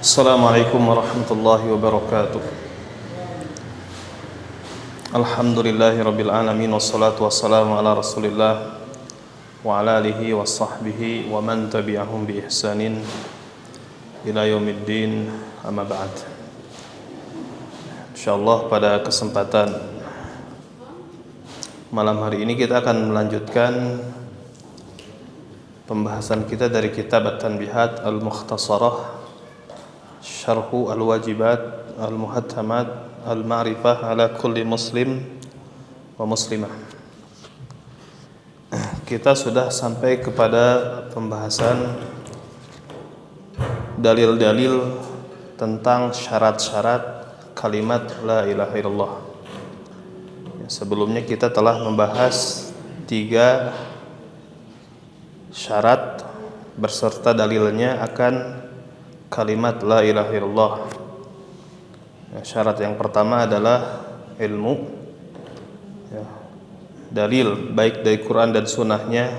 Assalamualaikum warahmatullahi wabarakatuh. Alhamdulillahi rabbil alamin, wassalatu wassalamu ala rasulillah wa ala alihi wa sahbihi wa man tabi'ahum bi ihsanin ila yaumiddin, amma ba'd. Insyaallah pada kesempatan malam hari ini kita akan melanjutkan pembahasan kita dari kitab At-Tanbihat Al-Mukhtasarah Syarhu Al-Wajibat Al-Muhattamat Al-Ma'rifah ala kulli muslim wa muslimah. Kita sudah sampai kepada pembahasan dalil-dalil tentang syarat-syarat kalimat la ilaha illallah. Sebelumnya kita telah membahas 3 syarat berserta dalilnya akan kalimat la ilaha illallah. Syarat yang pertama adalah ilmu. Dalil baik dari Quran dan sunnahnya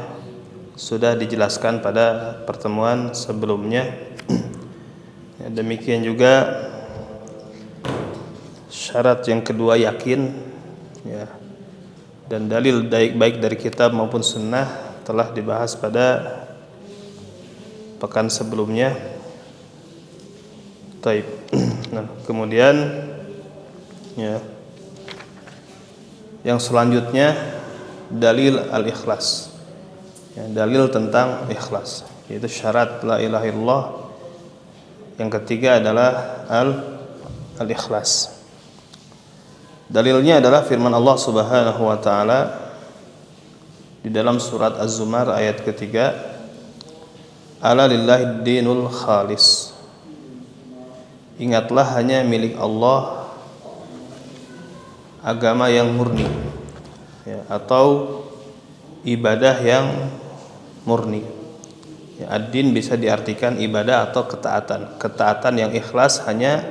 sudah dijelaskan pada pertemuan sebelumnya. Demikian juga syarat yang kedua yakin, dan dalil baik dari kitab maupun sunnah telah dibahas pada pekan sebelumnya. Taib. Nah, kemudian yang selanjutnya dalil al-ikhlas. Dalil tentang ikhlas, yaitu syarat la ilaha illallah. Yang ketiga adalah al-ikhlas. Dalilnya adalah firman Allah Subhanahu wa taala di dalam surat Az-Zumar ayat ketiga, ala lillahi dinul khalis. Ingatlah hanya milik Allah agama yang murni, atau ibadah yang murni. Ad-din bisa diartikan ibadah atau ketaatan. Ketaatan yang ikhlas hanya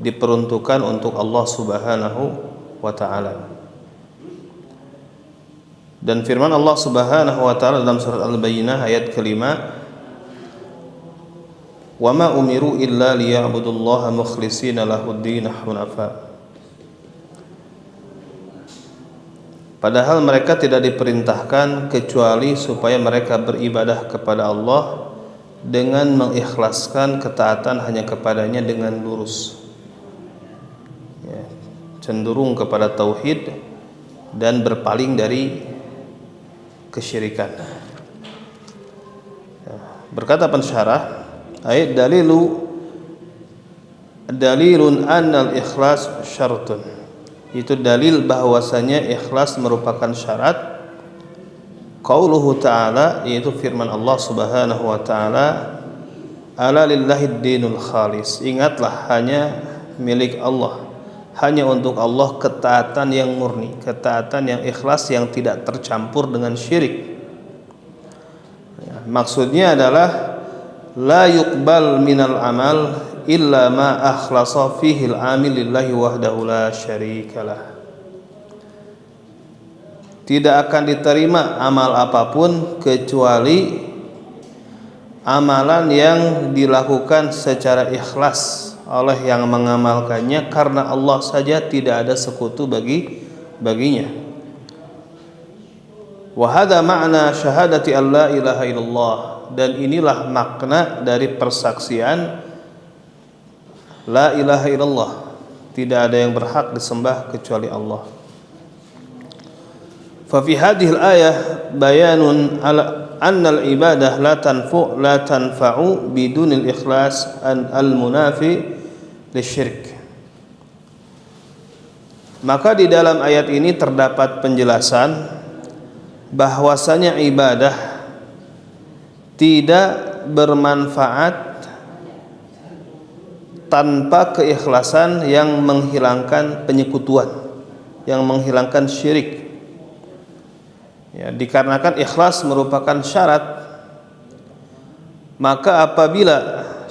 diperuntukkan untuk Allah Subhanahu wa taala. Dan firman Allah Subhanahu wa taala dalam surat Al-Bayyinah ayat kelima, wa ma umiru illa liya'budullaha mukhlishina lahud-din hunafa. Padahal mereka tidak diperintahkan kecuali supaya mereka beribadah kepada Allah dengan mengikhlaskan ketaatan hanya kepadanya dengan lurus, cenderung kepada tauhid dan berpaling dari kesyirikan. Berkata pensyarah, ayat dalilun annal ikhlas syartun. Itu dalil bahwasanya ikhlas merupakan syarat. Qauluhu ta'ala, yaitu firman Allah Subhanahu wa taala, ala lillahi dinul khalis. Ingatlah hanya milik Allah, hanya untuk Allah ketaatan yang murni, ketaatan yang ikhlas yang tidak tercampur dengan syirik. Maksudnya adalah la yuqbal minal amal illa ma akhlasa fihi al-amil lillahi wahdahu la syarikalah. Tidak akan diterima amal apapun kecuali amalan yang dilakukan secara ikhlas oleh yang mengamalkannya karena Allah saja, tidak ada sekutu baginya. Wa hadza ma'na syahadati alla ilaha illallah. Dan inilah makna dari persaksian la ilaha illallah, tidak ada yang berhak disembah kecuali Allah. Fa fi hadhihi al-ayah bayanun ala anna al-ibadah la tanfa'u bidunil ikhlas al-munafi lisyirk. Maka di dalam ayat ini terdapat penjelasan bahwasanya ibadah tidak bermanfaat tanpa keikhlasan yang menghilangkan penyekutuan, yang menghilangkan syirik. Dikarenakan ikhlas merupakan syarat, maka apabila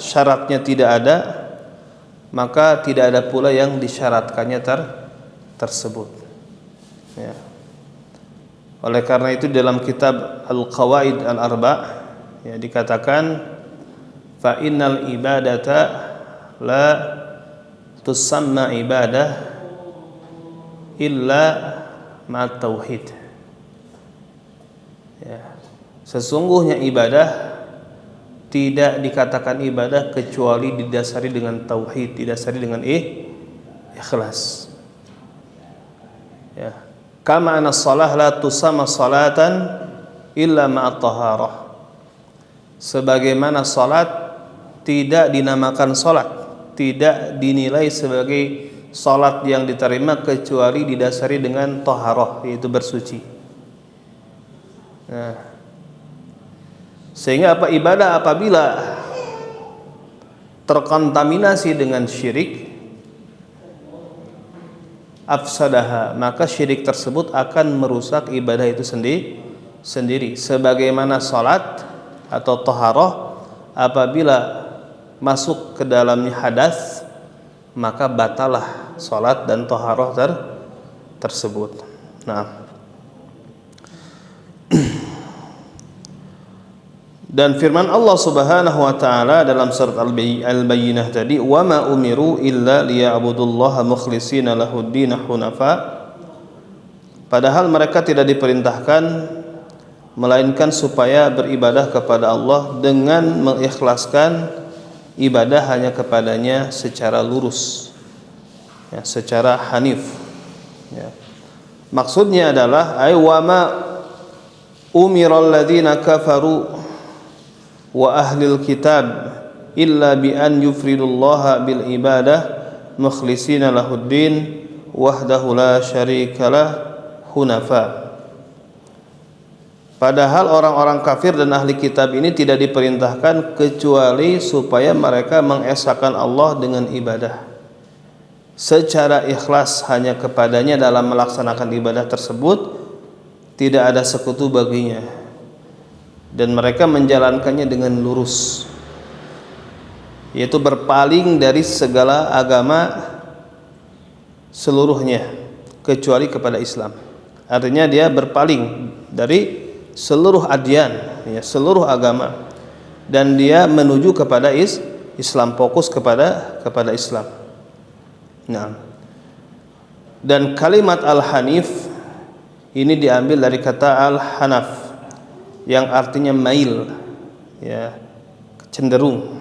syaratnya tidak ada, maka tidak ada pula yang disyaratkannya tersebut. Oleh karena itu dalam kitab Al-Qawaid Al-Arba' dikatakan fa innal ibadata la tusamma ibadah illa ma'at tauhid. Ya. Sesungguhnya ibadah tidak dikatakan ibadah kecuali didasari dengan tauhid, didasari dengan ikhlas. Ya. Kama anna shalah la tusamma salatan illa ma'at taharah. Sebagaimana salat tidak dinamakan salat, tidak dinilai sebagai salat yang diterima kecuali didasari dengan taharah, yaitu bersuci. Nah, sehingga ibadah apabila terkontaminasi dengan syirik, afsadaha, maka syirik tersebut akan merusak ibadah itu sendiri. Sebagaimana salat atau taharah apabila masuk ke dalamnya hadas, maka batalah salat dan taharah tersebut. Nah, dan firman Allah Subhanahu wa taala dalam surat Al-Bayyinah tadi, wa ma umiru illa liya'budullaha mukhlishina lahuddin hunafa. Padahal mereka tidak diperintahkan melainkan supaya beribadah kepada Allah dengan mengikhlaskan ibadah hanya kepadanya secara lurus, ya, secara hanif. Ya. Maksudnya adalah ay wa ma umiral ladzina kafaru wa ahlil kitab illa bi an yufridullaha bil ibadah mukhlishina lahuddin wahdahu la syarikalah hunafa. Padahal orang-orang kafir dan ahli kitab ini tidak diperintahkan kecuali supaya mereka mengesahkan Allah dengan ibadah secara ikhlas hanya kepadanya dalam melaksanakan ibadah tersebut, tidak ada sekutu baginya, dan mereka menjalankannya dengan lurus, yaitu berpaling dari segala agama seluruhnya kecuali kepada Islam. Artinya dia berpaling dari seluruh adyan, ya, seluruh agama, dan dia menuju kepada Islam, fokus kepada Islam. Nah, dan kalimat al-hanif ini diambil dari kata al-hanaf yang artinya mail, ya, cenderung,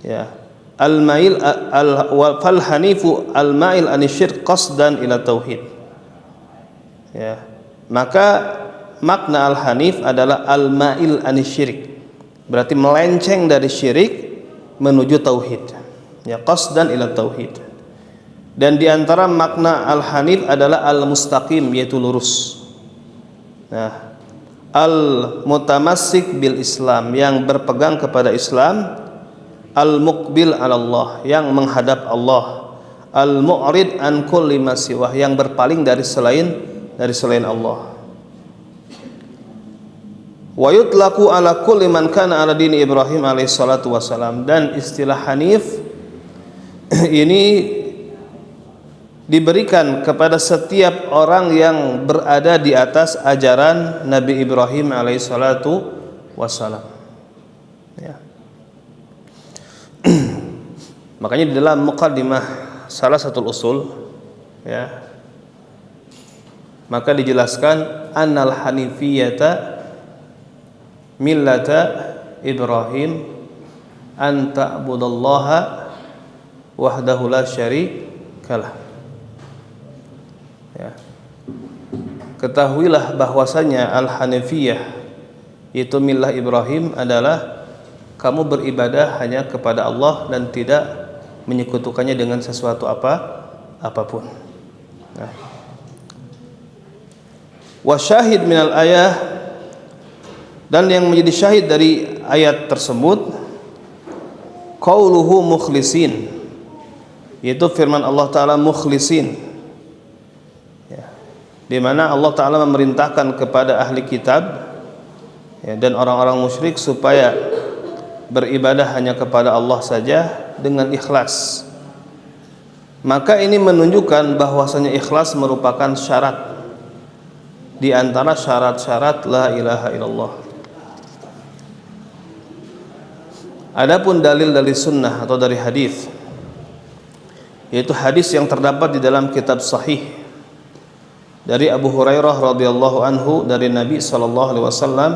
ya. Al-mail fal hanifu al-mail anisyirk qasdan ila tauhid. Ya. Maka makna al-hanif adalah al-mail anisyirk, berarti melenceng dari syirik menuju tauhid. Ya, qasdan ila tauhid. Dan di antara makna al-hanif adalah al-mustaqim, yaitu lurus. Nah, al-mutamassik bil Islam, yang berpegang kepada Islam, al-muqbil 'ala Allah, yang menghadap Allah, al-mu'rid an kulli ma siwah, yang berpaling dari selain Allah. Wa yutlaqu 'ala kulli man kana 'ala dini Ibrahim alaihi salatu wasalam. Dan istilah hanif ini diberikan kepada setiap orang yang berada di atas ajaran Nabi Ibrahim alaihissalatu wassalam. Ya. Makanya di dalam muqaddimah salah satu usul, ya, maka dijelaskan annal hanifiyata millata Ibrahim an ta'budallaha wahdahu la syarikalah. Ya. Ketahuilah bahwasanya al-hanifiyah, yaitu millah Ibrahim, adalah kamu beribadah hanya kepada Allah dan tidak menyekutukannya dengan sesuatu apapun. Nah. Wa syahid minal ayah, dan yang menjadi syahid dari ayat tersebut qauluhu mukhlisin, yaitu firman Allah Ta'ala mukhlisin, ya, di mana Allah Ta'ala memerintahkan kepada ahli kitab, ya, dan orang-orang musyrik supaya beribadah hanya kepada Allah saja dengan ikhlas. Maka ini menunjukkan bahwasanya ikhlas merupakan syarat di antara syarat-syarat la ilaha illallah. Adapun dalil dari sunnah atau dari hadis, yaitu hadis yang terdapat di dalam kitab sahih dari Abu Hurairah radhiyallahu anhu dari Nabi sallallahu alaihi wasallam,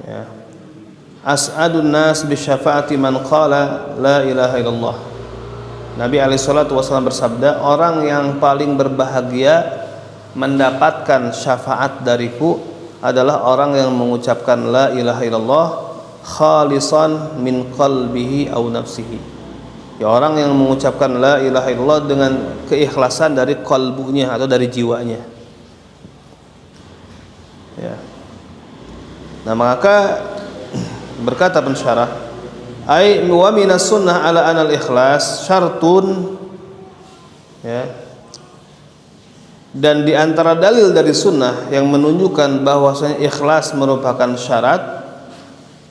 ya, as'adun nas bi syafaati man qala la ilaha illallah. Nabi alaihi salatu wasallam bersabda, orang yang paling berbahagia mendapatkan syafaat dariku adalah orang yang mengucapkan la ilaha illallah khalisan min qalbihi aw nafsihi. Ya, orang yang mengucapkan la ilaha illallah dengan keikhlasan dari kalbunya atau dari jiwanya. Ya. Nah, maka berkata pensyarah, ai wa minas sunnah ala anal ikhlas syartun, ya. Dan di antara dalil dari sunnah yang menunjukkan bahwasanya ikhlas merupakan syarat,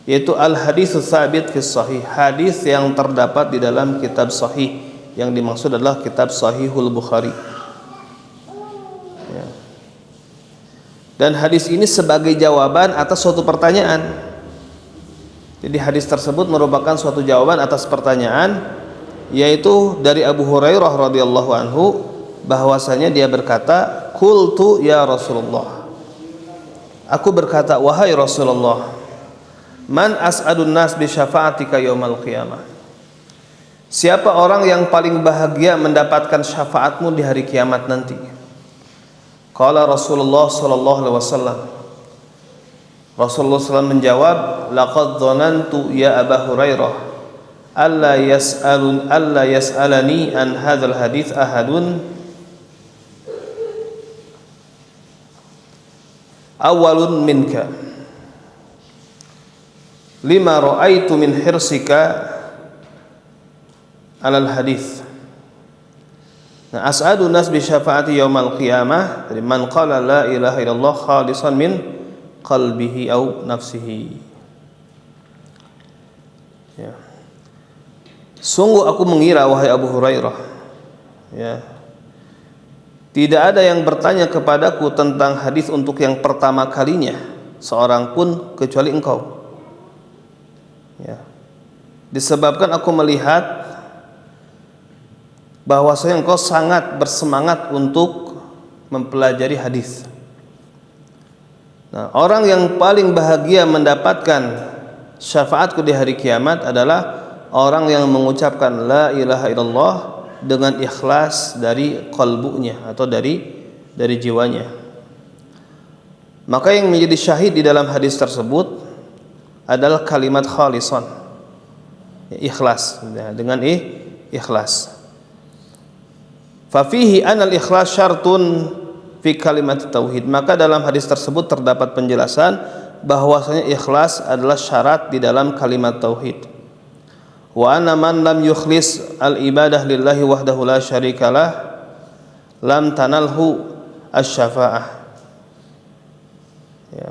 yaitu al-hadits tsabit fi sahih, hadis yang terdapat di dalam kitab sahih, yang dimaksud adalah kitab Sahihul Bukhari, ya. Dan hadis ini sebagai jawaban atas suatu pertanyaan. Jadi hadis tersebut merupakan suatu jawaban atas pertanyaan, yaitu dari Abu Hurairah radhiyallahu anhu, bahwasanya dia berkata, qultu ya Rasulullah, aku berkata, wahai Rasulullah, man as'adun nas bi syafa'atika yaumal qiyamah, siapa orang yang paling bahagia mendapatkan syafaatmu di hari kiamat nanti? Qala Rasulullah sallallahu alaihi wasallam, Rasulullah SAW menjawab, laqad dhanantu ya Aba Hurairah alla yas'alani an hadzal hadits ahadun awalun minka lima ra'aitu min hirsika alal hadis. Nah, as'adu nas bi syafaati yaumal qiyamah, dari man qala la ilaha illallah khalisan min qalbihi au nafsihi. Ya. Sungguh aku mengira, wahai Abu Hurairah, ya, tidak ada yang bertanya kepadaku tentang hadis untuk yang pertama kalinya seorang pun kecuali engkau. Ya. Disebabkan aku melihat bahwasanya engkau sangat bersemangat untuk mempelajari hadis. Nah, orang yang paling bahagia mendapatkan syafaatku di hari kiamat adalah orang yang mengucapkan la ilaha illallah dengan ikhlas dari kalbunya atau dari jiwanya. Maka yang menjadi syahid di dalam hadis tersebut adalah kalimat khalisan, ikhlas, dengan ikhlas. Fa fihi anal ikhlas syartun fi kalimat tauhid. Maka dalam hadis tersebut terdapat penjelasan bahwasanya ikhlas adalah syarat di dalam kalimat tauhid. Wa anna man lam yukhlis al ibadah lillahi wahdahu la syarikalah lam tanalhu asy-syafa'ah. Ya.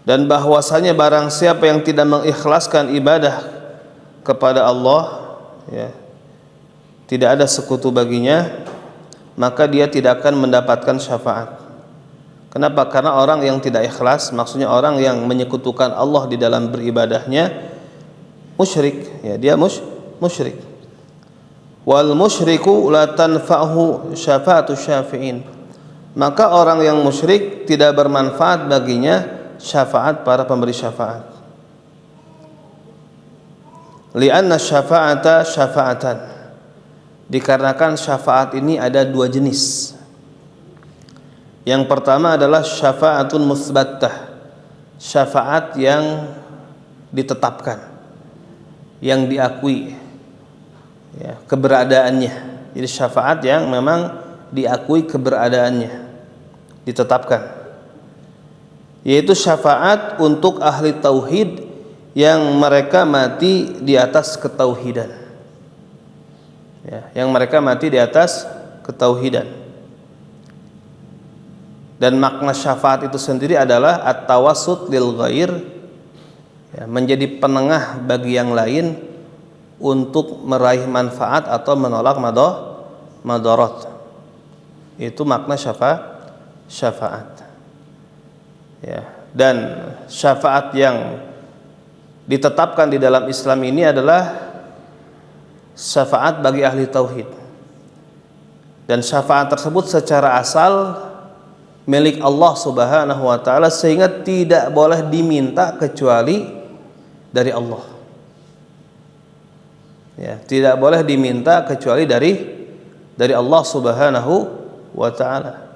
Dan bahwasanya barang siapa yang tidak mengikhlaskan ibadah kepada Allah, ya, tidak ada sekutu baginya, maka dia tidak akan mendapatkan syafaat. Kenapa? Karena orang yang tidak ikhlas, maksudnya orang yang menyekutukan Allah di dalam beribadahnya, musyrik, ya, dia musyrik. Wal musyriku la tanfa'hu syafa'atu syafi'in. Maka orang yang musyrik tidak bermanfaat baginya syafaat para pemberi syafaat. Li'anna syafa'ata syafa'atan. Dikarenakan syafaat ini ada dua jenis. Yang pertama adalah syafa'atun musbattah, syafaat yang ditetapkan, yang diakui, ya, keberadaannya. Jadi syafaat yang memang diakui keberadaannya, ditetapkan, yaitu syafaat untuk ahli tauhid yang mereka mati di atas ketauhidan, ya, yang mereka mati di atas ketauhidan. Dan makna syafaat itu sendiri adalah at-tawassut lil ghair, ya, menjadi penengah bagi yang lain untuk meraih manfaat atau menolak madarat. Itu makna syafaat. Ya, dan syafaat yang ditetapkan di dalam Islam ini adalah syafaat bagi ahli tauhid. Dan syafaat tersebut secara asal milik Allah Subhanahu wa taala, sehingga tidak boleh diminta kecuali dari Allah. Ya, tidak boleh diminta kecuali dari Allah Subhanahu wa taala.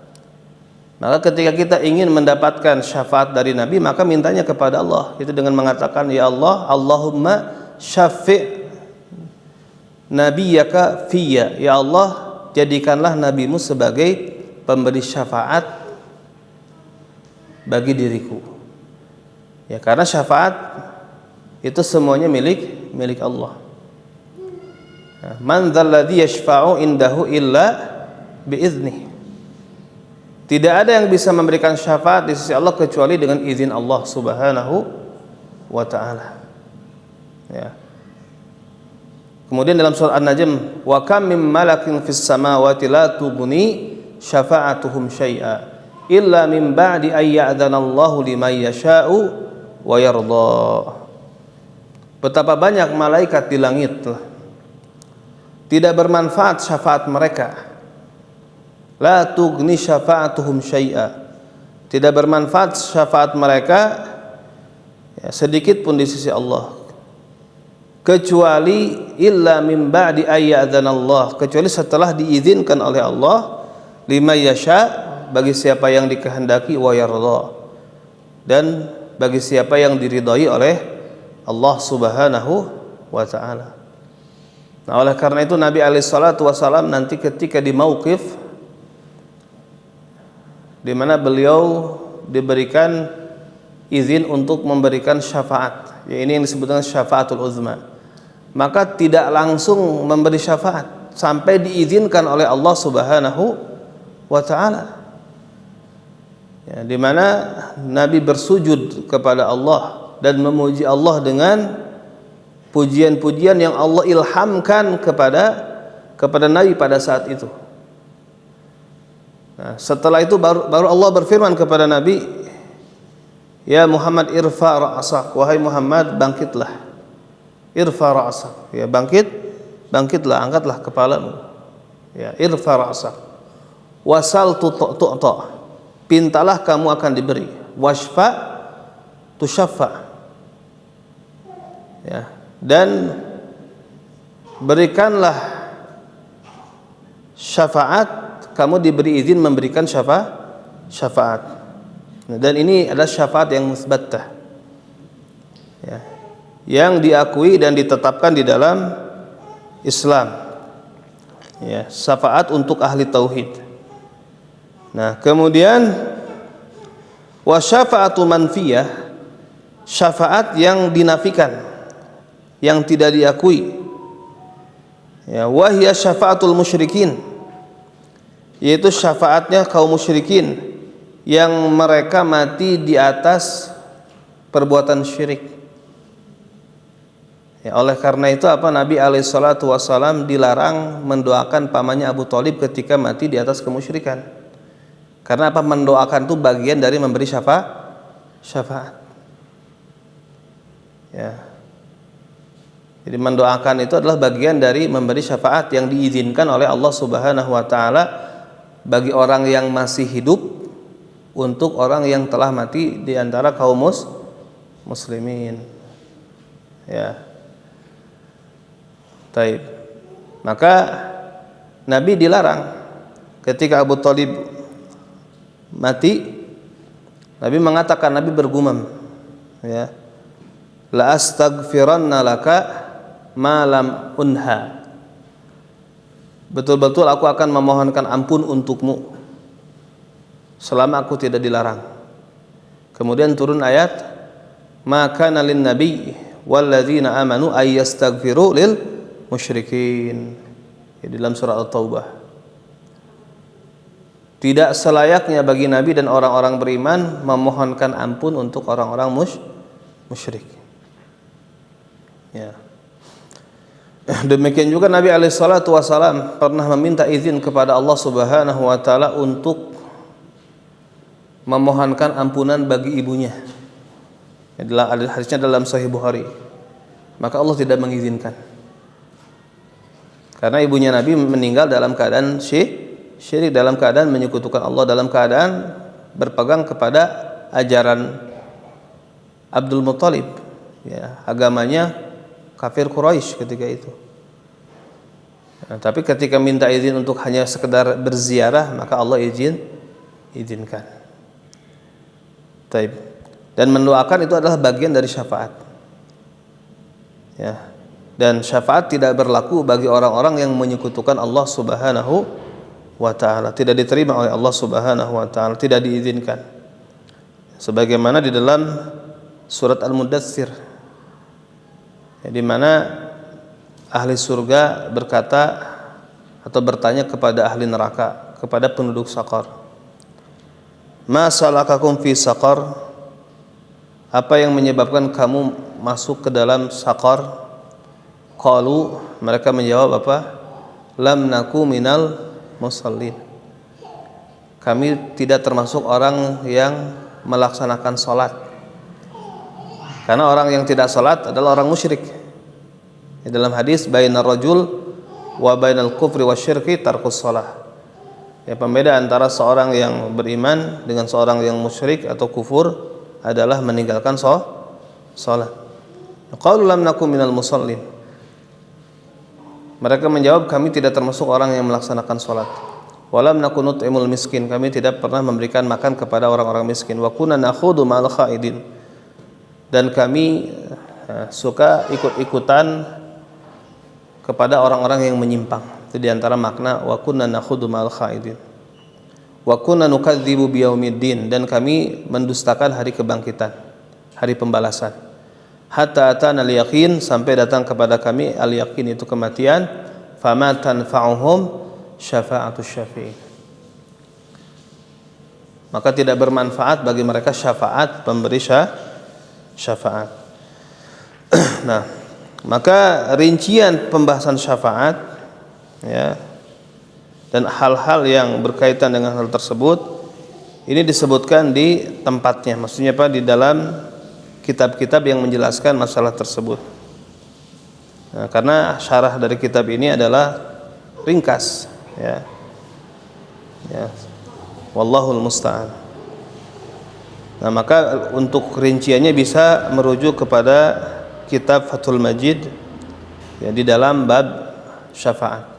Maka ketika kita ingin mendapatkan syafaat dari Nabi, maka mintanya kepada Allah, itu dengan mengatakan, ya Allah, Allahumma syafi' nabiyyaka fiyya, ya Allah, jadikanlah nabimu sebagai pemberi syafaat bagi diriku. Ya, karena syafaat itu semuanya milik Allah. Man dzalladzi yashfa'u indahu illa biiznih. Tidak ada yang bisa memberikan syafaat di sisi Allah kecuali dengan izin Allah Subhanahu wa taala. Ya. Kemudian dalam surah An-Najm, wa kam mim malakin fis samawati la tughni syafa'atuhum syai'a illa min ba'di ay ya'dzanallahu liman yasha'u wa yarda. Betapa banyak malaikat di langit tidak bermanfaat syafaat mereka. La tughni syafa'atuhum syai'a, tidak bermanfaat syafaat mereka ya, sedikit pun di sisi Allah, kecuali illa min ba'di ayyadzanallah, kecuali setelah diizinkan oleh Allah, liman yasha, bagi siapa yang dikehendaki, wa yarda, dan bagi siapa yang diridhai oleh Allah Subhanahu wa taala. Nah, oleh karena itu Nabi alaihi salatu wasallam nanti ketika di mauqif di mana beliau diberikan izin untuk memberikan syafaat, ya, ini yang disebut dengan syafaatul uzma, maka tidak langsung memberi syafaat sampai diizinkan oleh Allah Subhanahu wa taala. Ya, di mana Nabi bersujud kepada Allah dan memuji Allah dengan pujian-pujian yang Allah ilhamkan kepada Nabi pada saat itu. Nah, setelah itu baru Allah berfirman kepada Nabi, ya Muhammad irfa ra'sak, wahai Muhammad bangkitlah, irfa ra'sak, ya bangkitlah, angkatlah kepalamu, ya irfa ra'sak, wasal tu'ta, pintalah kamu akan diberi, washfa tushaffa, ya, dan berikanlah syafaat, kamu diberi izin memberikan syafaat. Dan ini adalah syafaat yang musbattah, ya, yang diakui dan ditetapkan di dalam Islam, ya, syafaat untuk ahli tauhid. Nah, kemudian wa syafa'atu manfiyah, syafaat yang dinafikan, yang tidak diakui, ya, wa hiya syafa'atul musyrikin, yaitu syafaatnya kaum musyrikin yang mereka mati di atas perbuatan syirik. Ya, oleh karena itu Nabi alaihi salatu wasallam dilarang mendoakan pamannya Abu Thalib ketika mati di atas kemusyrikan. Karena mendoakan itu bagian dari memberi syafaat. Ya. Jadi mendoakan itu adalah bagian dari memberi syafaat yang diizinkan oleh Allah Subhanahu wa taala bagi orang yang masih hidup untuk orang yang telah mati di antara kaum muslimin. Ya. Taib. Maka Nabi dilarang ketika Abu Thalib mati, Nabi mengatakan, Nabi bergumam, ya, la astaghfiranna laka ma lam unha, betul-betul aku akan memohonkan ampun untukmu selama aku tidak dilarang. Kemudian turun ayat, maka nalin nabi walladzina amanu ay yastaghfiru lil musyrikin, ya, dalam surah At-Taubah. Tidak selayaknya bagi Nabi dan orang-orang beriman memohonkan ampun untuk orang-orang musyrik. Ya. Demikian juga Nabi alaihi salatu wasallam pernah meminta izin kepada Allah Subhanahu wa taala untuk memohonkan ampunan bagi ibunya. Hadisnya dalam Sahih Bukhari. maka Allah tidak mengizinkan. Karena ibunya Nabi meninggal dalam keadaan syirik, dalam keadaan menyekutukan Allah, dalam keadaan berpegang kepada ajaran Abdul Muthalib, ya, agamanya kafir Quraisy ketika itu. Nah, tapi ketika minta izin untuk hanya sekedar berziarah, maka Allah izinkan. Taib. Dan mendoakan itu adalah bagian dari syafaat. Ya. Dan syafaat tidak berlaku bagi orang-orang yang menyekutukan Allah Subhanahu wa taala, tidak diterima oleh Allah Subhanahu wa taala, tidak diizinkan. Sebagaimana di dalam surat Al-Mudatsir, ya, di mana ahli surga berkata atau bertanya kepada ahli neraka, kepada penduduk Saqar, "Ma salakakum fi Saqar?" Apa yang menyebabkan kamu masuk ke dalam Saqar? Qalu, mereka menjawab apa? Lam naku minal musallin. Kami tidak termasuk orang yang melaksanakan salat. Karena orang yang tidak salat adalah orang musyrik. Di dalam hadis, bainar rajul wa bainal kufri wasyirki tarkus shalah. Ya, pembeda antara seorang yang beriman dengan seorang yang musyrik atau kufur adalah meninggalkan salat. Qalu lam naku minal musallin. Mereka menjawab, kami tidak termasuk orang yang melaksanakan salat. Walam naku nut'imul miskin, kami tidak pernah memberikan makan kepada orang-orang miskin. Wa kunna nakhudu ma'al khaidin, dan kami suka ikut-ikutan kepada orang-orang yang menyimpang. Itu di antara makna wa kunna nakhudu ma'al khaidin. Wa kunna nukadzibu biyaumiddin, dan kami mendustakan hari kebangkitan, hari pembalasan. Hatta atana al-yaqin, sampai datang kepada kami al-yaqin, itu kematian. Fama tanfa'uhum syafa'atus syafi'in, maka tidak bermanfaat bagi mereka syafaat pemberi syafaat. Nah, maka rincian pembahasan syafaat, ya, dan hal-hal yang berkaitan dengan hal tersebut ini disebutkan di tempatnya, maksudnya apa, di dalam kitab-kitab yang menjelaskan masalah tersebut. Nah, karena syarah dari kitab ini adalah ringkas, ya. Wallahul musta'an. Nah, maka untuk rinciannya bisa merujuk kepada kitab Fathul Majid, ya, di dalam bab syafaat.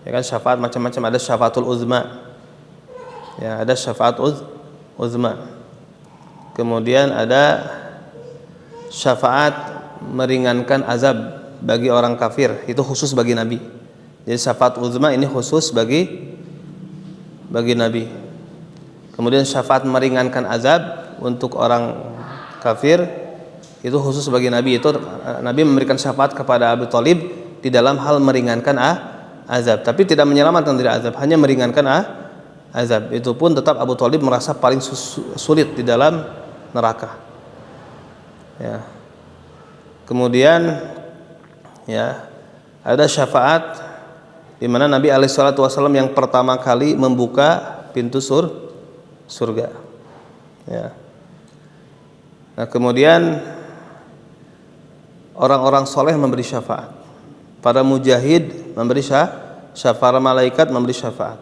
Ya kan, syafaat macam-macam, ada syafaatul uzma. Ya, ada syafaat uzma. Kemudian ada syafaat meringankan azab bagi orang kafir, itu khusus bagi Nabi. Jadi syafaat uzma ini khusus bagi Nabi. Kemudian syafaat meringankan azab untuk orang kafir itu khusus bagi Nabi. Itu Nabi memberikan syafaat kepada Abu Thalib di dalam hal meringankan azab, tapi tidak menyelamatkan dari azab, hanya meringankan azab. Itu pun tetap Abu Thalib merasa paling sulit di dalam neraka. Ya. Kemudian, ya, ada syafaat di mana Nabi SAW yang pertama kali membuka pintu surga. Ya. Nah, kemudian orang-orang soleh memberi syafaat, para mujahid memberi syafaat, para malaikat memberi syafaat,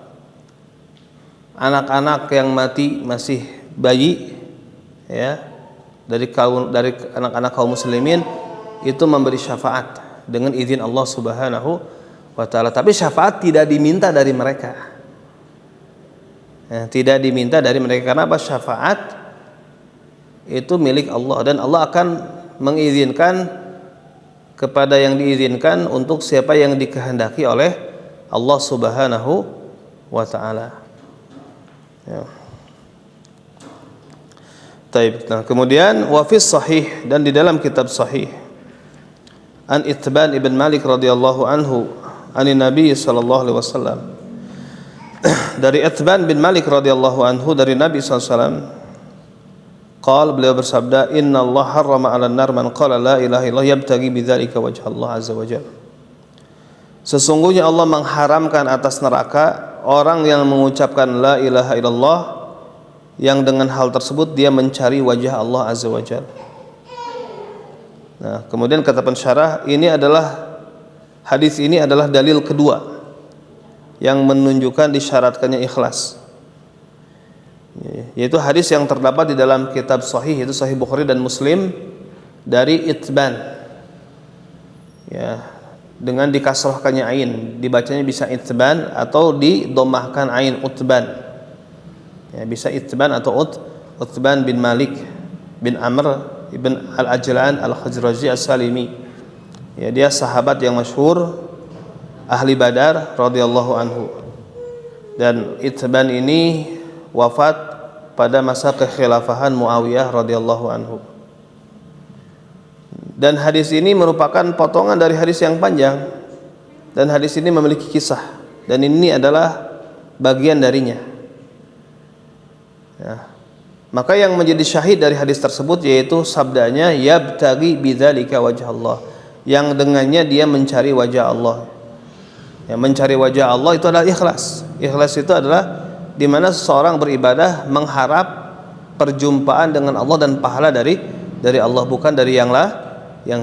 anak-anak yang mati masih bayi, ya, dari anak-anak kaum muslimin itu memberi syafaat dengan izin Allah Subhanahu wa taala. Tapi syafaat tidak diminta dari mereka. Ya, tidak diminta dari mereka, karena apa? Syafaat itu milik Allah, dan Allah akan mengizinkan kepada yang diizinkan untuk siapa yang dikehendaki oleh Allah Subhanahu wa taala. Ya. Taib. Nah, kemudian wafis sahih, dan di dalam kitab sahih, an Itban ibn Malik radhiyallahu anhu anin Nabi sallallahu alaihi wasallam, dari Itban bin Malik radhiyallahu anhu dari Nabi sallallahu alaihi wasallam, qala, beliau bersabda, inna Allah harrama 'alan nar man qala la ilaha illallah yabtaghi bidzalika wajha Allah azza wajalla. Sesungguhnya Allah mengharamkan atas neraka orang yang mengucapkan la ilaha illallah yang dengan hal tersebut dia mencari wajah Allah azza wajalla. Nah, kemudian kata pensyarah, hadis ini adalah dalil kedua yang menunjukkan disyaratkannya ikhlas, yaitu hadis yang terdapat di dalam kitab sahih, yaitu Sahih Bukhari dan Muslim, dari Itban, ya, dengan dikasrohkannya ain, dibacanya bisa Itban atau didomahkan ain, Utban, ya, bisa Itban atau Utban bin Malik bin Amr ibn Al-Ajlan Al-Khazraji As-Salimi, ya, dia sahabat yang masyhur, ahli Badar radhiyallahu anhu. Dan Itban ini wafat pada masa kekhilafahan Muawiyah radhiyallahu anhu. Dan hadis ini merupakan potongan dari hadis yang panjang, dan hadis ini memiliki kisah, dan ini adalah bagian darinya, ya. Maka yang menjadi syahid dari hadis tersebut yaitu sabdanya, yabtaghi bidzalika wajh Allah, yang dengannya dia mencari wajah Allah. Yang mencari wajah Allah itu adalah ikhlas. Ikhlas itu adalah di mana seseorang beribadah mengharap perjumpaan dengan Allah dan pahala dari Allah, bukan dari yang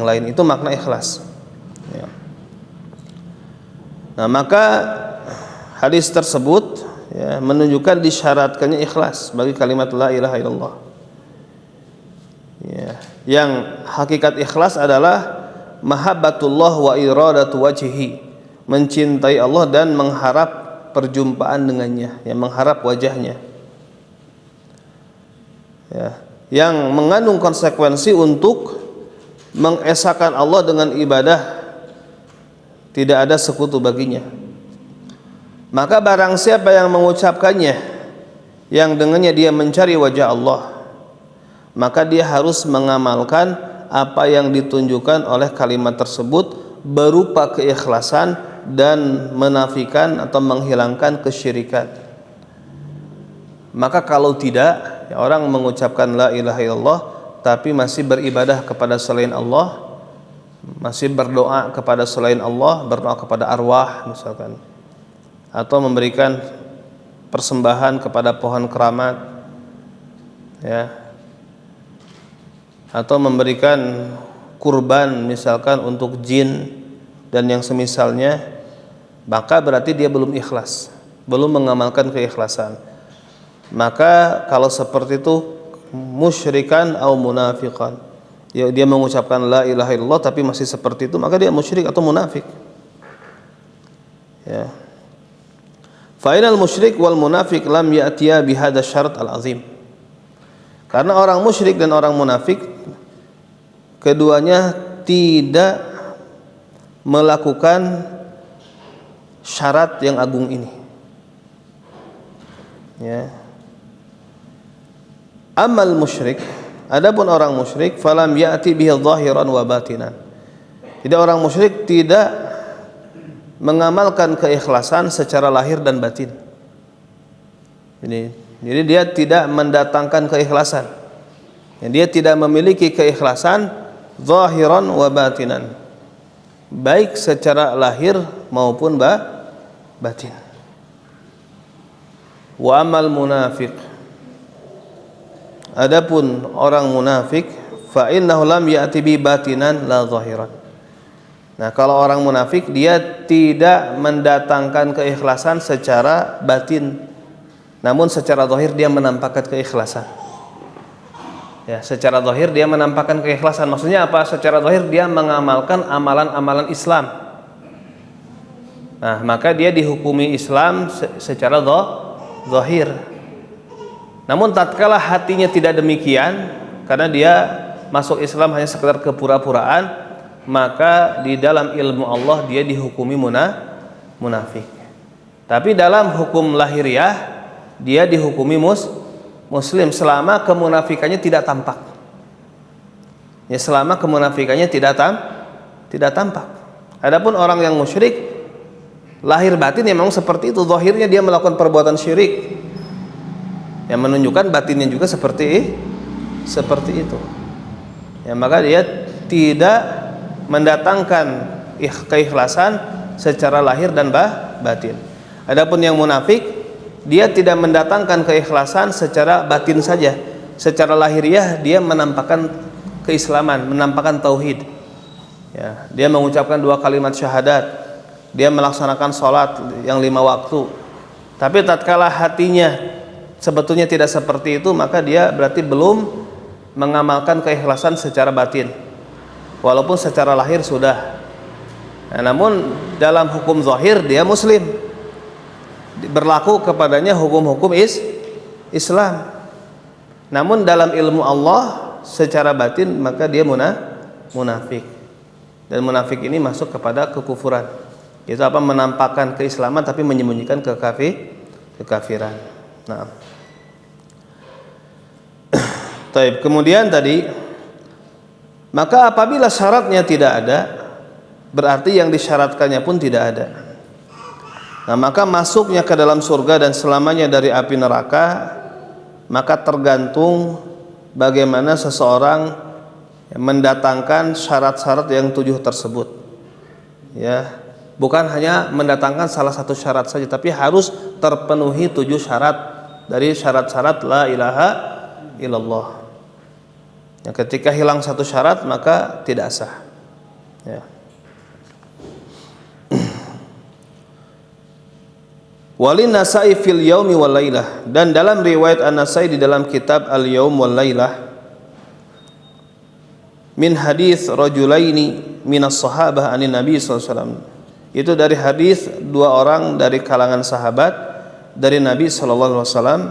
lain. Itu makna ikhlas, ya. Nah, maka hadis tersebut, ya, menunjukkan disyaratkannya ikhlas bagi kalimat la ilaha illallah, ya. Yang hakikat ikhlas adalah mahabbatullah wa iradatu wajhihi, mencintai Allah dan mengharap perjumpaan dengannya, yang mengharap wajahnya, ya, yang mengandung konsekuensi untuk mengesahkan Allah dengan ibadah, tidak ada sekutu baginya. Maka barang siapa yang mengucapkannya, yang dengannya dia mencari wajah Allah, maka dia harus mengamalkan apa yang ditunjukkan oleh kalimat tersebut berupa keikhlasan dan menafikan atau menghilangkan kesyirikan. Maka kalau tidak, ya, orang mengucapkan la ilaha illallah tapi masih beribadah kepada selain Allah, masih berdoa kepada selain Allah, berdoa kepada arwah misalkan, atau memberikan persembahan kepada pohon keramat, ya, atau memberikan kurban misalkan untuk jin dan yang semisalnya, maka berarti dia belum ikhlas, belum mengamalkan keikhlasan. Maka kalau seperti itu musyrikan atau munafiqan, ya, dia mengucapkan la ilaha illallah tapi masih seperti itu, maka dia musyrik atau munafik, ya. Fa'inal musyrik wal munafik lam ya'tiya bihadza syarat al-azim. Karena orang musyrik dan orang munafik keduanya tidak melakukan syarat yang agung ini, ya. Amal musyrik, adapun orang musyrik, falam ya'ti bihi zahiran wa batinan. Jadi orang musyrik tidak mengamalkan keikhlasan secara lahir dan batin. Jadi dia tidak mendatangkan keikhlasan. Dia tidak memiliki keikhlasan zahiran wa batinan, baik secara lahir maupun batin. Wa amal munafiq, adapun orang munafik, fa innahu lam ya'ti bi batinan la zahiran. Nah, kalau orang munafik dia tidak mendatangkan keikhlasan secara batin, namun secara zahir dia menampakkan keikhlasan. Ya, secara zahir dia menampakkan keikhlasan. Maksudnya apa? Secara zahir dia mengamalkan amalan-amalan Islam. Nah, maka dia dihukumi Islam secara zahir. Namun tatkala hatinya tidak demikian, karena dia masuk Islam hanya sekedar kepura-puraan, maka di dalam ilmu Allah dia dihukumi munafik. Tapi dalam hukum lahiriah dia dihukumi muslim selama kemunafikannya tidak tampak. Ya, selama kemunafikannya tidak tampak. Adapun orang yang musyrik, lahir batin ya memang seperti itu. Zahirnya dia melakukan perbuatan syirik, yang menunjukkan batinnya juga seperti itu. Ya, maka dia tidak mendatangkan keikhlasan secara lahir dan batin. Adapun yang munafik, dia tidak mendatangkan keikhlasan secara batin saja. Secara lahiriah dia menampakkan keislaman, menampakkan tauhid. Ya, dia mengucapkan 2 kalimat syahadat, dia melaksanakan sholat yang 5 waktu, tapi tatkala hatinya sebetulnya tidak seperti itu, maka dia berarti belum mengamalkan keikhlasan secara batin, walaupun secara lahir sudah. Nah, namun dalam hukum zahir dia muslim, berlaku kepadanya hukum-hukum Islam. Namun dalam ilmu Allah secara batin maka dia munafik. Dan munafik ini masuk kepada kekufuran. Itu apa? Menampakkan keislaman tapi menyembunyikan kekafiran. Nah. Taib. Kemudian tadi, maka apabila syaratnya tidak ada, berarti yang disyaratkannya pun tidak ada. Nah, maka masuknya ke dalam surga dan selamanya dari api neraka, maka tergantung bagaimana seseorang mendatangkan syarat-syarat yang 7 tersebut. Ya, bukan hanya mendatangkan salah satu syarat saja, tapi harus terpenuhi 7 syarat dari syarat-syarat la ilaha illallah. Ya, ketika hilang satu syarat maka tidak sah. Ya. Walin Nasai fil yaumi wal lailah, dan dalam riwayat An-Nasai di dalam kitab Al-Yaum wal Lailah min hadis rajulaini minas sahabah anin Nabi sallallahu alaihi wasallam, itu dari hadis 2 orang dari kalangan sahabat dari Nabi sallallahu alaihi wasallam.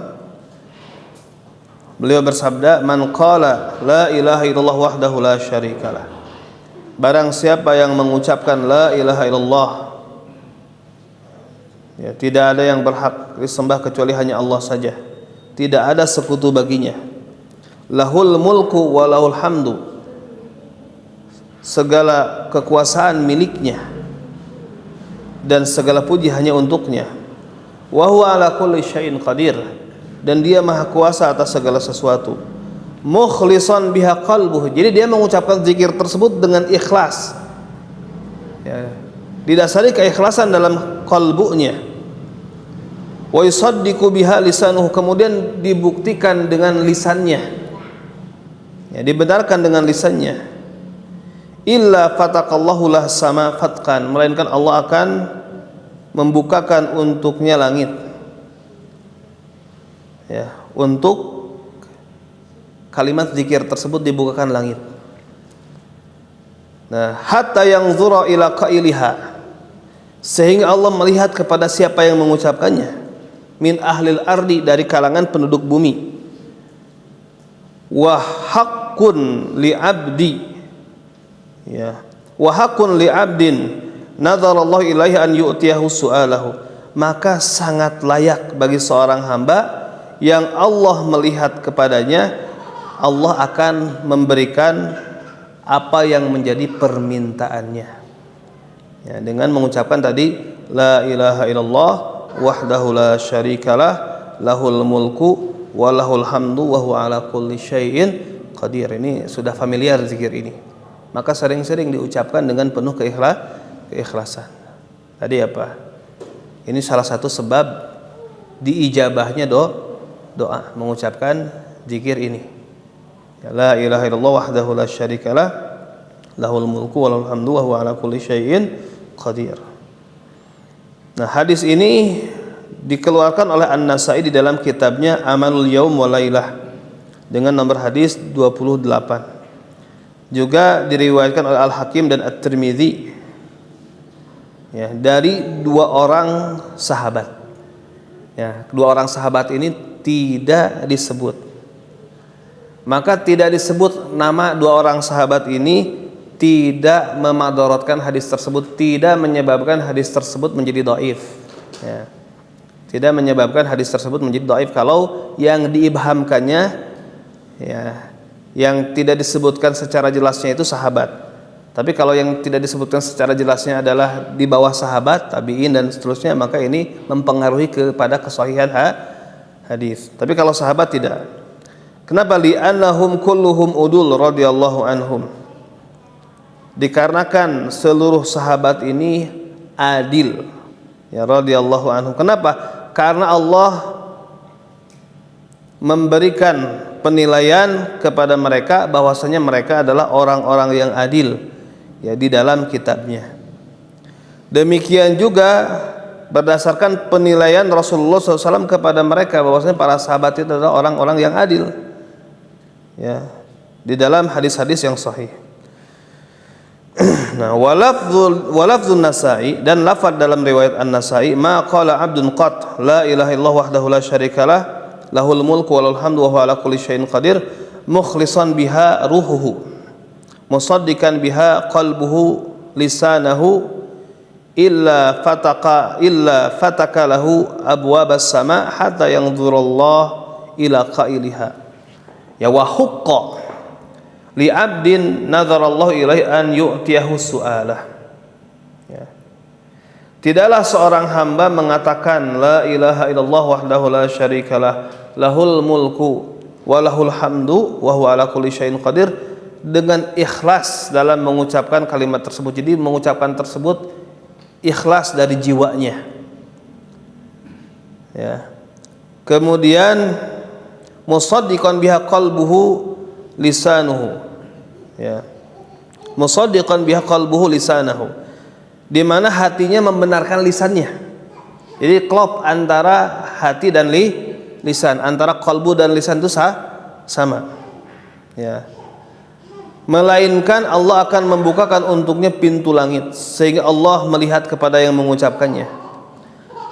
Beliau bersabda, man qala la ilaha illallah wahdahu la syarikalah, barang siapa yang mengucapkan la ilaha illallah, ya, tidak ada yang berhak disembah kecuali hanya Allah saja, tidak ada sekutu baginya, lahul mulku wa lahul hamdu, segala kekuasaan miliknya dan segala puji hanya untuknya, wa huwa ala kulli syai'in qadir, dan dia maha kuasa atas segala sesuatu, mukhlishan biha qalbuh, jadi dia mengucapkan zikir tersebut dengan ikhlas, ya, didasari keikhlasan dalam qalbunya, wa yusaddiqu biha lisanuhu, kemudian dibuktikan dengan lisannya, ya, dibenarkan dengan lisannya, illa fataqallahu lah sama fatqan, melainkan Allah akan membukakan untuknya langit, ya, untuk kalimat zikir tersebut dibukakan langit. Nah, hatta yang zura ila qailiha, sehingga Allah melihat kepada siapa yang mengucapkannya, min ahlil ardi, dari kalangan penduduk bumi, wa haqqun li abdi, ya, wa haqqun li abdin nadzarallahu ilaihi an yu'tiyahu su'alahu, maka sangat layak bagi seorang hamba yang Allah melihat kepadanya, Allah akan memberikan apa yang menjadi permintaannya, ya, dengan mengucapkan tadi la ilaha illallah wahdahu la syarikalah lahul mulku wa lahul hamdu wa huwa ala kulli syai'in qadir. Ini sudah familiar zikir ini, maka sering-sering diucapkan dengan penuh keikhlasan. Tadi apa? Ini salah satu sebab diijabahnya doa mengucapkan zikir ini, ya, la ilaha illallah wahdahu la syarikalah lahul mulku wa lahul hamdu wa huwa ala kulli syai'in qadir. Nah, hadis ini dikeluarkan oleh An-Nasai di dalam kitabnya Amalul Yaum wal Lailah dengan nomor hadis 28. Juga diriwayatkan oleh Al-Hakim dan At-Tirmidzi, ya, dari 2 orang sahabat. Ya, 2 orang sahabat ini tidak disebut. Maka tidak disebut nama 2 orang sahabat ini tidak memadorotkan hadis tersebut, tidak menyebabkan hadis tersebut menjadi dhaif, ya. Tidak menyebabkan hadis tersebut menjadi dhaif kalau yang diibhamkannya, ya, yang tidak disebutkan secara jelasnya itu sahabat. Tapi kalau yang tidak disebutkan secara jelasnya adalah di bawah sahabat, tabi'in dan seterusnya, maka ini mempengaruhi kepada kesahihan hadis. Tapi kalau sahabat tidak. Kenapa? Li'annahum kulluhum udul radhiyallahu anhum, dikarenakan seluruh sahabat ini adil, ya, radhiyallahu anhum. Kenapa? Karena Allah memberikan penilaian kepada mereka bahwasanya mereka adalah orang-orang yang adil, ya di dalam kitabnya. Demikian juga berdasarkan penilaian Rasulullah SAW kepada mereka bahwasanya para sahabat itu adalah orang-orang yang adil, ya, di dalam hadis-hadis yang sahih. Nah, walafzun Nasa'i, dan lafaz dalam riwayat An-Nasa'i, ma qala 'abdun qat la ilaha illallah wahdahu la syarikalah lahul mulku wa lahul hamdu wa huwa ala kulli syai'in qadir mukhlishan biha ruhuhu musaddiqan biha qalbuhu lisanahu illa fataka lahu abwabas sama hatta yanzurallah ila qailiha ya wa huqqa li 'abdin nazarallahu ilaihi an yu'tiyahu su'alah. Ya. Tidaklah seorang hamba mengatakan la ilaha illallah wahdahu la syarikalah lahul mulku wa lahul hamdu wa huwa ala kulli syai'in qadir dengan ikhlas dalam mengucapkan kalimat tersebut. Jadi mengucapkan tersebut ikhlas dari jiwanya. Ya. Kemudian musaddiqan biha qalbuhu lisanuhu, ya, musaddiqan biha qalbuhu lisanahu, di mana hatinya membenarkan lisannya. Jadi klop antara hati dan lisan, antara qalbu dan lisan itu sama, ya. Melainkan Allah akan membukakan untuknya pintu langit sehingga Allah melihat kepada yang mengucapkannya,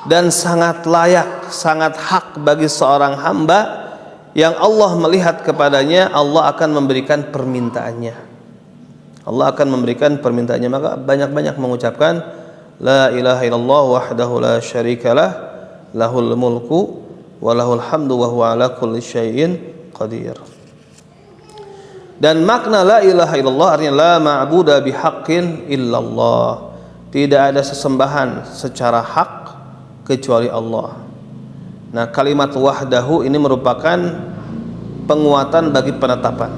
dan sangat layak, sangat hak bagi seorang hamba yang Allah melihat kepadanya, Allah akan memberikan permintaannya. Allah akan memberikan permintaannya. Maka banyak-banyak mengucapkan la ilaha illallah wahdahu la syarikalah lahul mulku wa lahul hamdu wa huwa ala kulli syai'in qadir. Dan makna la ilaha illallah artinya la ma'buda bihaqqin illallah, tidak ada sesembahan secara hak kecuali Allah. Nah, kalimat wahdahu ini merupakan penguatan bagi penetapan.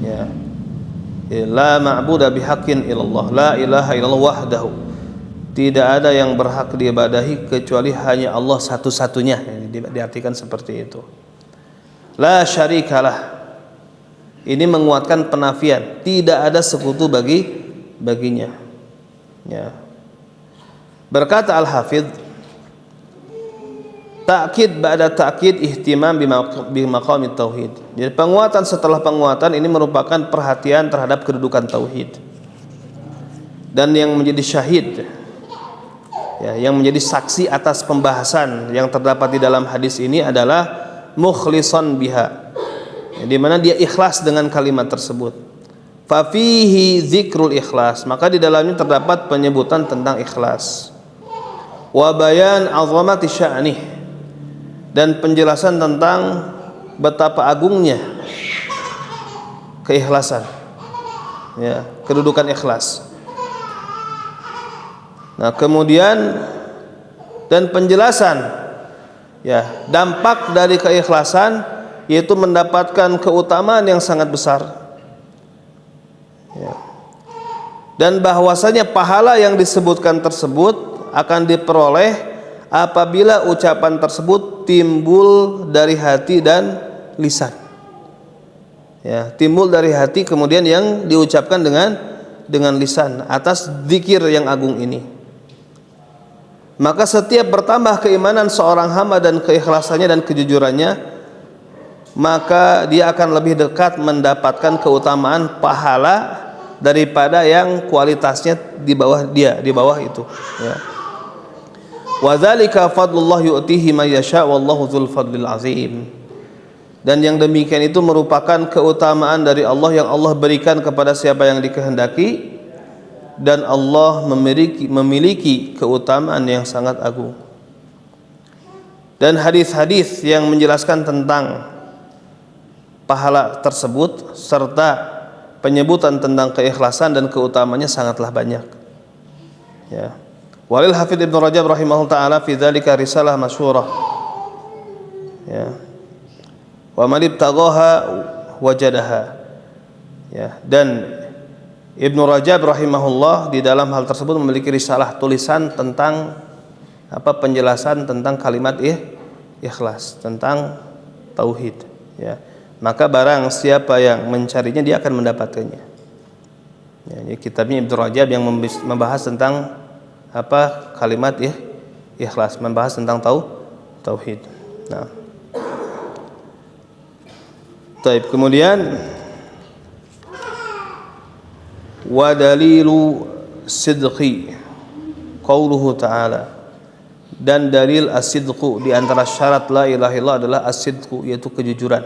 Ya. La ma'budu bihaqqin illallah, la ilaha illallah wahdahu. Tidak ada yang berhak diibadahi kecuali hanya Allah satu-satunya. Diartikan seperti itu. La syarikalah. Ini menguatkan penafian, tidak ada sekutu baginya. Ya. Berkata Al-Hafidz, ta'kid ba'da ta'kid ihtimam bimaqamit tauhid. Jadi penguatan setelah penguatan ini merupakan perhatian terhadap kedudukan tauhid. Dan yang menjadi syahid, ya, yang menjadi saksi atas pembahasan yang terdapat di dalam hadis ini adalah mukhlishan biha, ya, di mana dia ikhlas dengan kalimat tersebut. Fa fihi dzikrul ikhlas, maka di dalamnya terdapat penyebutan tentang ikhlas. Wa bayan 'azamati sya'nih, dan penjelasan tentang betapa agungnya keikhlasan, ya, kedudukan ikhlas. Nah, kemudian dan penjelasan, ya, dampak dari keikhlasan yaitu mendapatkan keutamaan yang sangat besar, ya. Dan bahwasanya pahala yang disebutkan tersebut akan diperoleh apabila ucapan tersebut timbul dari hati dan lisan, ya, timbul dari hati kemudian yang diucapkan dengan lisan atas zikir yang agung ini. Maka setiap bertambah keimanan seorang hamba dan keikhlasannya dan kejujurannya, maka dia akan lebih dekat mendapatkan keutamaan pahala daripada yang kualitasnya di bawah dia, di bawah itu, ya. Wa dzalika fadlullah yu'tihi may yasha wallahu dzul fadlil azim. Dan yang demikian itu merupakan keutamaan dari Allah yang Allah berikan kepada siapa yang dikehendaki, dan Allah memiliki keutamaan yang sangat agung. Dan hadis-hadis yang menjelaskan tentang pahala tersebut serta penyebutan tentang keikhlasan dan keutamanya sangatlah banyak, ya. Walil Hafidz Ibnu Rajab rahimahullah taala fi dzalika risalah masyhurah, ya. Wa man ibtaghaha wajadaha, ya. Dan Ibnu Rajab rahimahullah di dalam hal tersebut memiliki risalah tulisan tentang penjelasan tentang kalimat ikhlas, tentang tauhid, ya. Maka barang siapa yang mencarinya dia akan mendapatkannya, Ya, ini kitabnya Ibnu Rajab yang membahas tentang apa kalimat ikhlas, membahas tentang tauhid. Nah, taib. Kemudian wa dalilu sidqi qauluhu ta'ala, dan dalil as-sidqu di antara syarat la ilaha illallah adalah as-sidqu, yaitu kejujuran,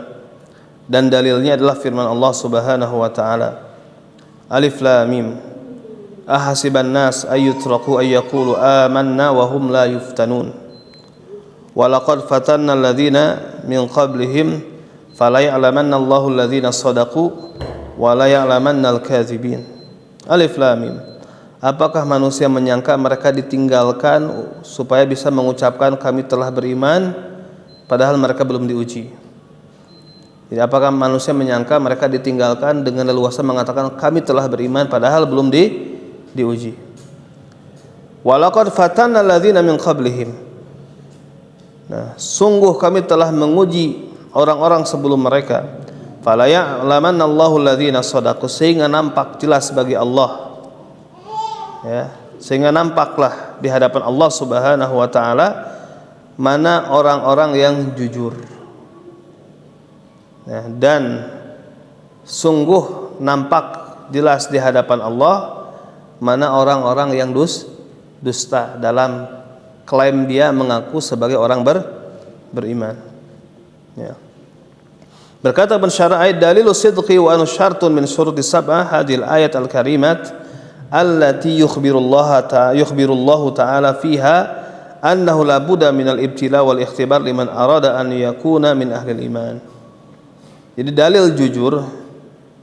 dan dalilnya adalah firman Allah Subhanahu wa taala, alif lam mim ahasiban nas ayyutraku ayyaqulu amanna wa hum la yuftanun wa laqad fatanna alladhina min qablihim fala ya'lamanna Allahu alladhina shadaqu wa la ya'lamanna al-kadzibin. Alif lam mim. Apakah manusia menyangka mereka ditinggalkan supaya bisa mengucapkan kami telah beriman padahal mereka belum diuji? Jadi apakah manusia menyangka mereka ditinggalkan dengan leluasa mengatakan kami telah beriman padahal belum diuji? Walaqad fatanna alladzina min qablihim. Nah, sungguh kami telah menguji orang-orang sebelum mereka. Fala ya'lamanna Allahu alladzina shadaqu, sehingga nampak jelas bagi Allah, ya, sehingga nampaklah di hadapan Allah Subhanahu wa taala mana orang-orang yang jujur. Ya, dan sungguh nampak jelas di hadapan Allah mana orang-orang yang dusta dalam klaim dia mengaku sebagai orang beriman. Ya. Berkata Ibnu Syarah, dalilu sidqi wa anu syartun min syuruti sab'ah hadhil ayat al-karimat allati yukhbirullahu ta'ala fiha annahu la budda minal ibtila wal ikhtibar liman arada an yakuna min ahlil iman. Jadi dalil jujur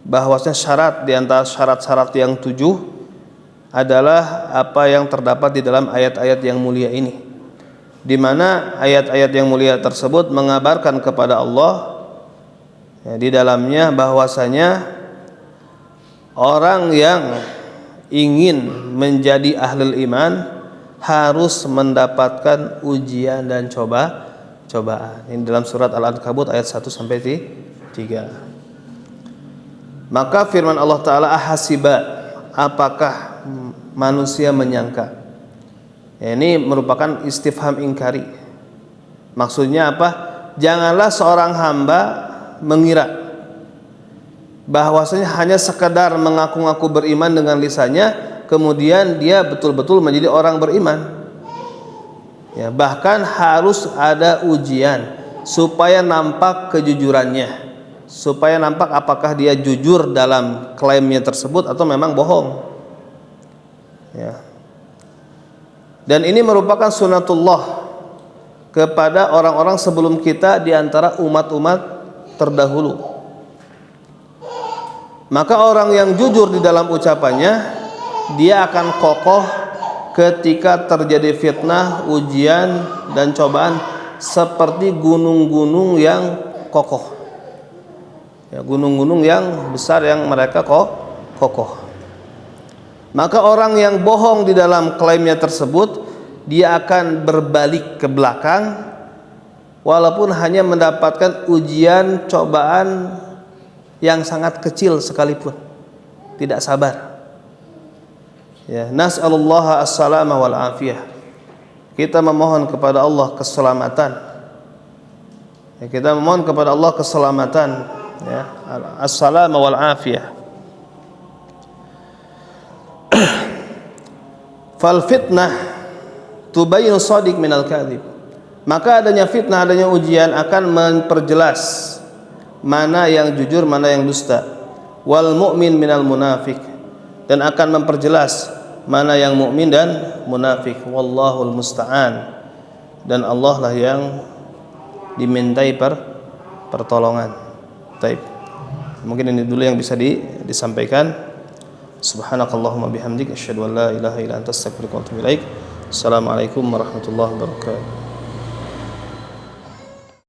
bahwasanya syarat di antara syarat-syarat yang 7 adalah apa yang terdapat di dalam ayat-ayat yang mulia ini, di mana ayat-ayat yang mulia tersebut mengabarkan kepada Allah, ya, di dalamnya bahwasanya orang yang ingin menjadi ahlul iman harus mendapatkan ujian dan cobaan. Ini dalam surat Al-Ankabut ayat 1 sampai 3. Maka firman Allah Ta'ala, ahasiba, apakah manusia menyangka? Ya, ini merupakan istifham ingkari. Maksudnya apa? Janganlah seorang hamba mengira bahwasanya hanya sekedar mengaku-ngaku beriman dengan lisannya, kemudian dia betul-betul menjadi orang beriman. Ya, bahkan harus ada ujian supaya nampak kejujurannya, supaya nampak apakah dia jujur dalam klaimnya tersebut atau memang bohong. Ya. Dan ini merupakan sunatullah kepada orang-orang sebelum kita di antara umat-umat terdahulu. Maka orang yang jujur di dalam ucapannya, dia akan kokoh ketika terjadi fitnah, ujian dan cobaan, seperti gunung-gunung yang kokoh. Ya, gunung-gunung yang besar yang mereka kokoh. Maka orang yang bohong di dalam klaimnya tersebut, dia akan berbalik ke belakang walaupun hanya mendapatkan ujian cobaan yang sangat kecil sekalipun, tidak sabar. Ya, nas'alullaha as-salama wal afiyah. Kita memohon kepada Allah keselamatan. Ya, kita memohon kepada Allah keselamatan, ya, as-salama wal afiyah. Fal fitnah tubayyin shadiq minal kadhib. Maka adanya fitnah, adanya ujian akan memperjelas mana yang jujur, mana yang dusta. Wal mu'min minal munafik, dan akan memperjelas mana yang mukmin dan munafik. Wallahul musta'an, dan Allah lah yang dimintai pertolongan. Taib. Mungkin ini dulu yang bisa disampaikan. Subhanakallahumma bihamdik asyhadu an la ilaha illa anta astaghfiruka wa atubu ilaik. Assalamualaikum warahmatullahi wabarakatuh.